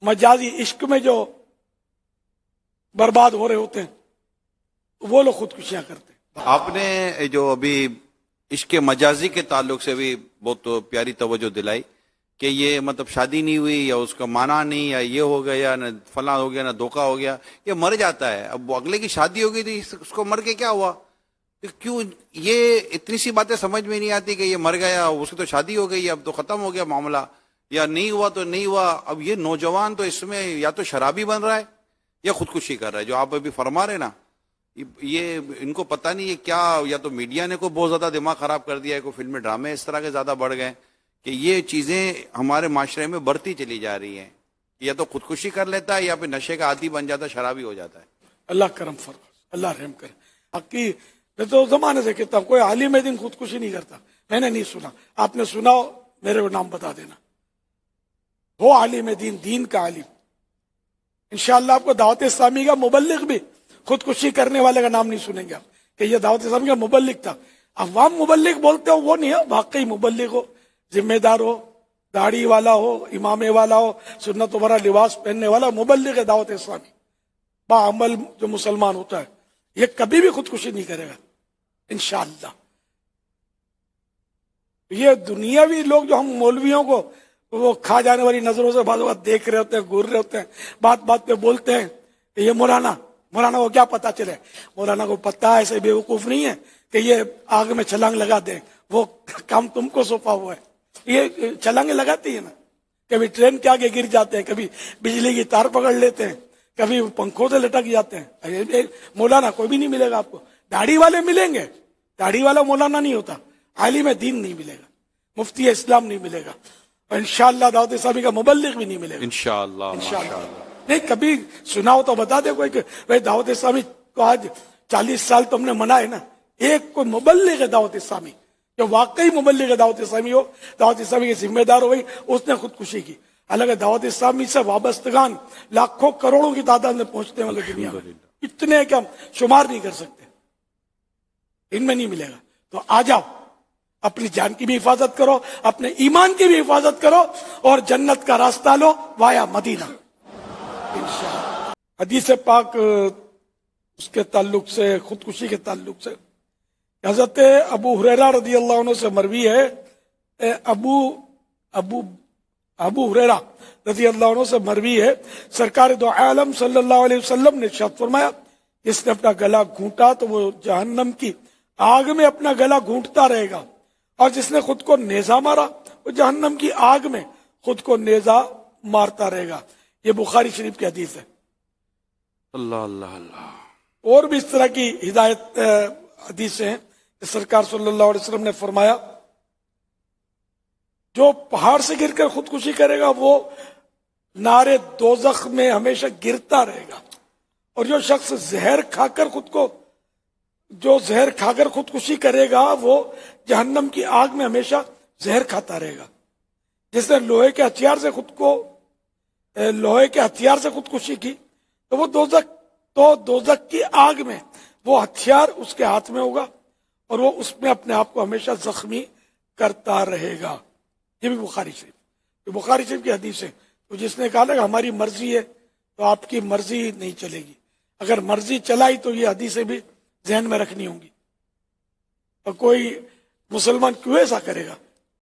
مجازی عشق میں جو برباد ہو رہے ہوتے ہیں وہ لوگ خودکشیاں کرتے ہیں۔ آپ نے جو ابھی عشق مجازی کے تعلق سے بھی بہت پیاری توجہ دلائی کہ یہ مطلب شادی نہیں ہوئی یا اس کا مانا نہیں یا یہ ہو گیا نہ فلاں ہو گیا نہ دھوکہ ہو گیا، یہ مر جاتا ہے۔ اب وہ اگلے کی شادی ہو گئی تو اس کو مر کے کیا ہوا؟ کیوں یہ اتنی سی باتیں سمجھ میں نہیں آتی کہ یہ مر گیا، اس کی تو شادی ہو گئی، اب تو ختم ہو گیا معاملہ، یا نہیں ہوا تو نہیں ہوا۔ اب یہ نوجوان تو اس میں یا تو شرابی بن رہا ہے یا خودکشی کر رہا ہے، جو آپ ابھی فرما رہے نا، یہ ان کو پتہ نہیں ہے کیا، یا تو میڈیا نے کو بہت زیادہ دماغ خراب کر دیا ہے، کوئی فلمی ڈرامے اس طرح کے زیادہ بڑھ گئے کہ یہ چیزیں ہمارے معاشرے میں بڑھتی چلی جا رہی ہیں، یا تو خودکشی کر لیتا ہے یا پھر نشے کا عادی بن جاتا ہے، شرابی ہو جاتا ہے۔ اللہ کرم فرما، اللہ رحم کرے۔ حقی میں تو زمانے سے کہتا ہوں کوئی عالم دین خودکشی نہیں کرتا، میں نے نہیں سنا، آپ نے سنا ہو میرے کو نام بتا دینا، وہ عالم دین، دین کا عالم۔ انشاءاللہ آپ کو دعوت اسلامی کا مبلغ بھی خودکشی کرنے والے کا نام نہیں سنیں گے آپ کہ یہ دعوت اسلامی کا مبلغ تھا۔ عوام مبلغ بولتے ہو وہ نہیں ہے، واقعی مبلغ ہو، ذمہ دار ہو، داڑھی والا ہو، امامے والا ہو، سنت وبرا لباس پہننے والا، مبلغ ہے دعوت اسلامی، با عمل جو مسلمان ہوتا ہے، یہ کبھی بھی خودکشی نہیں کرے گا انشاءاللہ۔ یہ دنیاوی لوگ جو ہم مولویوں کو وہ کھا جانے والی نظروں سے بعض اوقات دیکھ رہے ہوتے ہیں، گور رہے ہوتے ہیں، بات بات پہ بولتے ہیں کہ یہ مولانا کو کیا پتا چلے؟ مولانا کو پتہ ہے، ایسے بیوقوف نہیں ہے کہ یہ آگ میں چھلانگ لگا دیں، وہ کام تم کو سونپا ہوا ہے۔ یہ چھلانگیں لگاتی ہے نا، کبھی ٹرین کے آگے گر جاتے ہیں، کبھی بجلی کی تار پکڑ لیتے ہیں، کبھی پنکھوں سے لٹک جاتے ہیں۔ مولانا کوئی بھی نہیں ملے گا آپ کو، داڑھی والے ملیں گے، داڑھی والا مولانا نہیں ہوتا، عالم دین نہیں ملے گا، مفتی اسلام نہیں ملے گا، اور انشاءاللہ دعوت اسلامی کا مبلغ بھی نہیں ملے گا انشاءاللہ۔ نہیں کبھی سنا ہو تو بتا دے کوئی کہ بھائی دعوت اسلامی کو آج 40 سال تم نے منائے نا، ایک کوئی مبلغ ہے دعوت اسلامی جو واقعی مبلغ ہے دعوت اسلامی ہو، دعوت اسلامی کے ذمہ دار ہو گئی، اس نے خودکشی کی۔ حالانکہ دعوت اسلامی سے وابستگان لاکھوں کروڑوں کی تعداد میں پہنچتے ہیں دنیا میں، اتنے کہ ہم شمار نہیں کر سکتے، ان میں نہیں ملے گا۔ تو آ جاؤ، اپنی جان کی بھی حفاظت کرو، اپنے ایمان کی بھی حفاظت کرو، اور جنت کا راستہ لو وایا مدینہ انشاءاللہ۔ حدیث پاک اس کے تعلق سے، خودکشی کے تعلق سے، حضرت ابو ہریرہ رضی اللہ عنہ سے مروی ہے، ابو ہریرہ رضی اللہ عنہ سے مروی ہے، سرکار دو عالم صلی اللہ علیہ وسلم نے ارشاد فرمایا، جس نے اپنا گلا گھونٹا تو وہ جہنم کی آگ میں اپنا گلا گھونٹتا رہے گا، اور جس نے خود کو نیزہ مارا وہ جہنم کی آگ میں خود کو نیزہ مارتا رہے گا۔ یہ بخاری شریف کی حدیث ہے۔ اللہ اللہ اللہ۔ اور بھی اس طرح کی ہدایت حدیثیں ہیں کہ سرکار صلی اللہ علیہ وسلم نے فرمایا، جو پہاڑ سے گر کر خودکشی کرے گا وہ نار دوزخ میں ہمیشہ گرتا رہے گا، اور جو شخص زہر کھا کر خودکشی کرے گا وہ جہنم کی آگ میں ہمیشہ زہر کھاتا رہے گا۔ جس نے لوہے کے ہتھیار سے خودکشی کی تو وہ دوزخ کی آگ میں وہ ہتھیار اس کے ہاتھ میں ہوگا، اور وہ اس میں اپنے آپ کو ہمیشہ زخمی کرتا رہے گا۔ یہ بھی بخاری شریف کی حدیث ہے۔ تو جس نے کہا کہ ہماری مرضی ہے تو آپ کی مرضی نہیں چلے گی، اگر مرضی چلائی تو یہ حدیثیں بھی ذہن میں رکھنی ہوں گی۔ اور کوئی مسلمان کیوں ایسا کرے گا